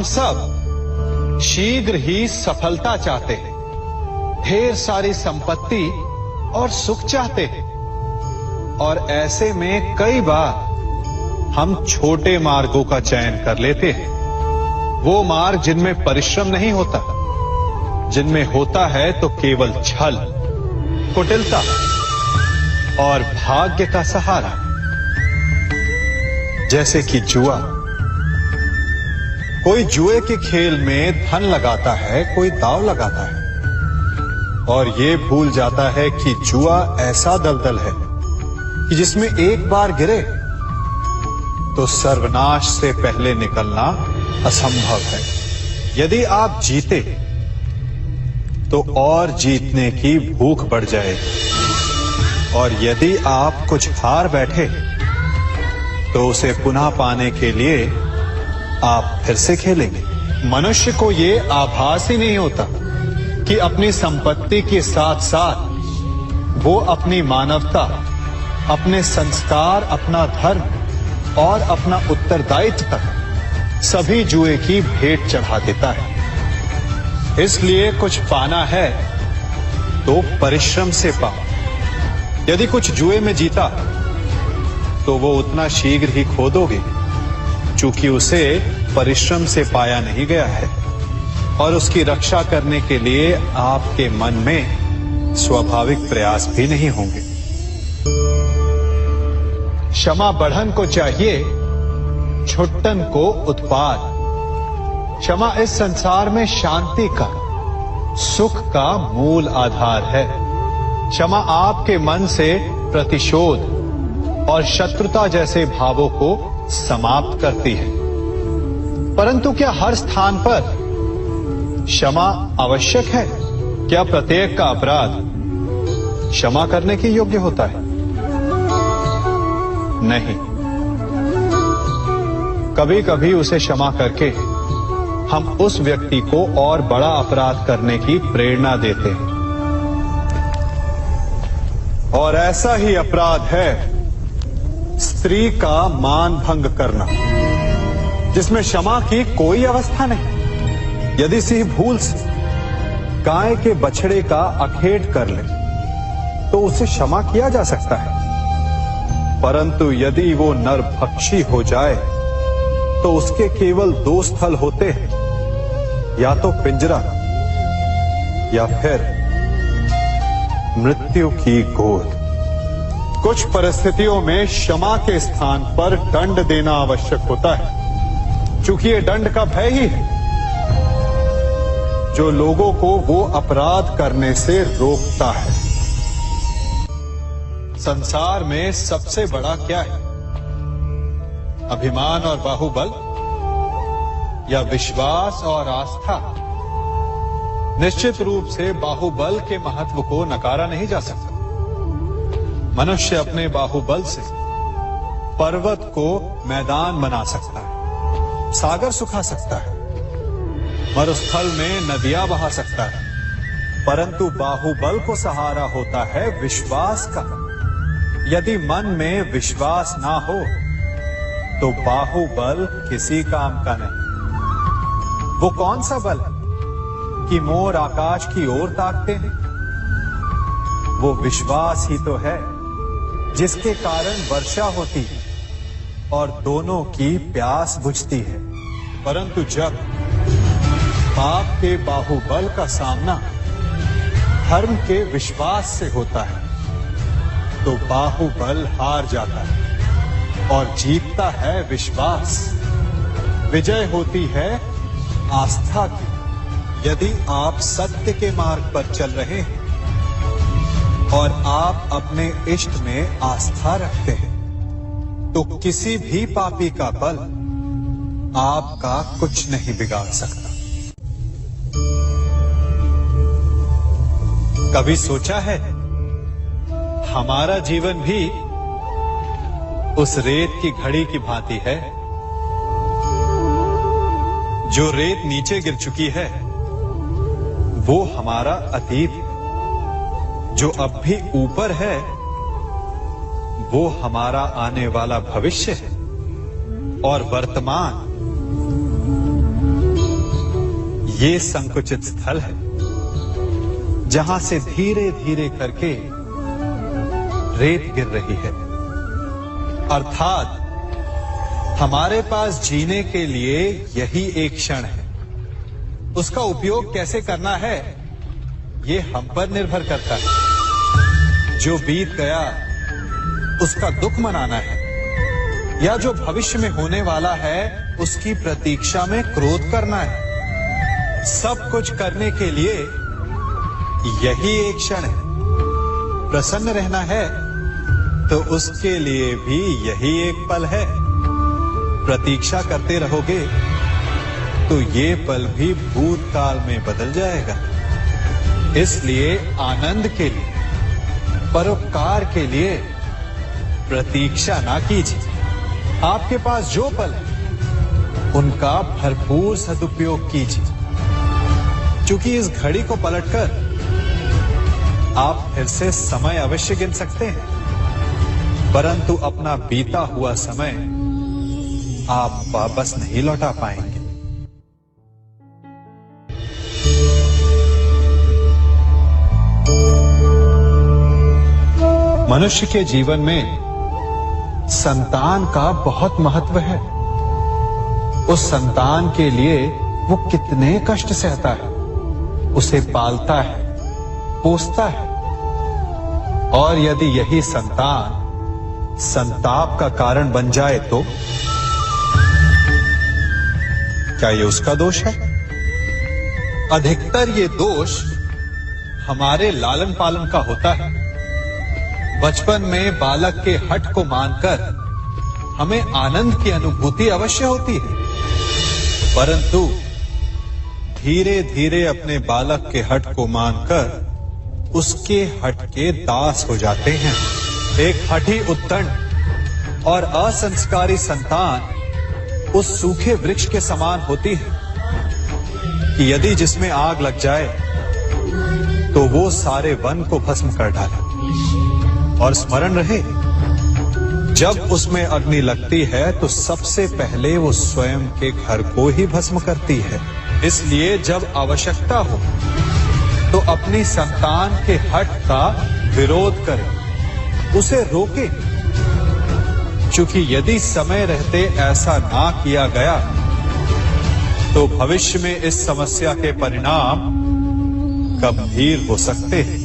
सब शीघ्र ही सफलता चाहते हैं, ढेर सारी संपत्ति और सुख चाहते हैं, और ऐसे में कई बार हम छोटे मार्गों का चयन कर लेते हैं, वो मार्ग जिनमें परिश्रम नहीं होता, जिनमें होता है तो केवल छल, कुटिलता और भाग्य का सहारा। जैसे कि जुआ। कोई जुए के खेल में धन लगाता है, कोई दांव लगाता है, और ये भूल जाता है कि जुआ ऐसा दलदल है कि जिसमें एक बार गिरे तो सर्वनाश से पहले निकलना असंभव है। यदि आप जीते तो और जीतने की भूख बढ़ जाएगी, और यदि आप कुछ हार बैठे तो उसे पुनः पाने के लिए आप फिर से खेलेंगे। मनुष्य को ये आभास ही नहीं होता कि अपनी संपत्ति के साथ साथ वो अपनी मानवता, अपने संस्कार, अपना धर्म और अपना उत्तरदायित्व तक सभी जुए की भेंट चढ़ा देता है। इसलिए कुछ पाना है तो परिश्रम से पाओ। यदि कुछ जुए में जीता तो वो उतना शीघ्र ही खो दोगे, चूंकि उसे परिश्रम से पाया नहीं गया है, और उसकी रक्षा करने के लिए आपके मन में स्वाभाविक प्रयास भी नहीं होंगे। क्षमा बढ़न को चाहिए, छुट्टन को उत्पाद। क्षमा इस संसार में शांति का, सुख का मूल आधार है। क्षमा आपके मन से प्रतिशोध और शत्रुता जैसे भावों को समाप्त करती है। परंतु क्या हर स्थान पर क्षमा आवश्यक है? क्या प्रत्येक का अपराध क्षमा करने के योग्य होता है? नहीं। कभी कभी उसे क्षमा करके हम उस व्यक्ति को और बड़ा अपराध करने की प्रेरणा देते हैं, और ऐसा ही अपराध है स्त्री का मान भंग करना, जिसमें क्षमा की कोई अवस्था नहीं। यदि सिंह भूल से गाय के बछड़े का अखेट कर ले तो उसे क्षमा किया जा सकता है, परंतु यदि वो नरभक्षी हो जाए तो उसके केवल दो स्थल होते हैं, या तो पिंजरा या फिर मृत्यु की गोद। कुछ परिस्थितियों में क्षमा के स्थान पर दंड देना आवश्यक होता है, चूंकि ये दंड का भय ही है जो लोगों को वो अपराध करने से रोकता है। संसार में सबसे बड़ा क्या है? अभिमान और बाहुबल, या विश्वास और आस्था? निश्चित रूप से बाहुबल के महत्व को नकारा नहीं जा सकता। मनुष्य अपने बाहुबल से पर्वत को मैदान बना सकता है, सागर सुखा सकता है, मरुस्थल में नदियां बहा सकता है, परंतु बाहुबल को सहारा होता है विश्वास का। यदि मन में विश्वास ना हो तो बाहुबल किसी काम का नहीं। वो कौन सा बल है कि मोर आकाश की ओर ताकते हैं? वो विश्वास ही तो है जिसके कारण वर्षा होती है और दोनों की प्यास बुझती है। परंतु जब पाप के बाहुबल का सामना धर्म के विश्वास से होता है तो बाहुबल हार जाता है और जीतता है विश्वास। विजय होती है आस्था की। यदि आप सत्य के मार्ग पर चल रहे हैं और आप अपने इष्ट में आस्था रखते हैं तो किसी भी पापी का बल आपका कुछ नहीं बिगाड़ सकता। कभी सोचा है हमारा जीवन भी उस रेत की घड़ी की भांति है? जो रेत नीचे गिर चुकी है वो हमारा अतीत है, जो अब भी ऊपर है वो हमारा आने वाला भविष्य है, और वर्तमान ये संकुचित स्थल है जहां से धीरे धीरे करके रेत गिर रही है। अर्थात हमारे पास जीने के लिए यही एक क्षण है। उसका उपयोग कैसे करना है ये हम पर निर्भर करता है। जो बीत गया उसका दुख मनाना है, या जो भविष्य में होने वाला है उसकी प्रतीक्षा में क्रोध करना है। सब कुछ करने के लिए यही एक क्षण है। प्रसन्न रहना है तो उसके लिए भी यही एक पल है। प्रतीक्षा करते रहोगे तो ये पल भी भूतकाल में बदल जाएगा। इसलिए आनंद के लिए, परोपकार के लिए प्रतीक्षा ना कीजिए। आपके पास जो पल है उनका भरपूर सदुपयोग कीजिए, क्योंकि इस घड़ी को पलटकर आप फिर से समय अवश्य गिन सकते हैं, परंतु अपना बीता हुआ समय आप वापस नहीं लौटा पाएंगे। मनुष्य के जीवन में संतान का बहुत महत्व है। उस संतान के लिए वो कितने कष्ट सहता है, उसे पालता है, पोसता है, और यदि यही संतान संताप का कारण बन जाए तो क्या ये उसका दोष है? अधिकतर ये दोष हमारे लालन पालन का होता है। बचपन में बालक के हठ को मानकर हमें आनंद की अनुभूति अवश्य होती है, परंतु धीरे धीरे अपने बालक के हठ को मानकर उसके हठ के दास हो जाते हैं। एक हठी उद्दंड और असंस्कारी संतान उस सूखे वृक्ष के समान होती है कि यदि जिसमें आग लग जाए तो वो सारे वन को भस्म कर डाले। और स्मरण रहे, जब उसमें अग्नि लगती है तो सबसे पहले वो स्वयं के घर को ही भस्म करती है। इसलिए जब आवश्यकता हो तो अपनी संतान के हठ का विरोध करें, उसे रोकें, क्योंकि यदि समय रहते ऐसा ना किया गया तो भविष्य में इस समस्या के परिणाम गंभीर हो सकते हैं।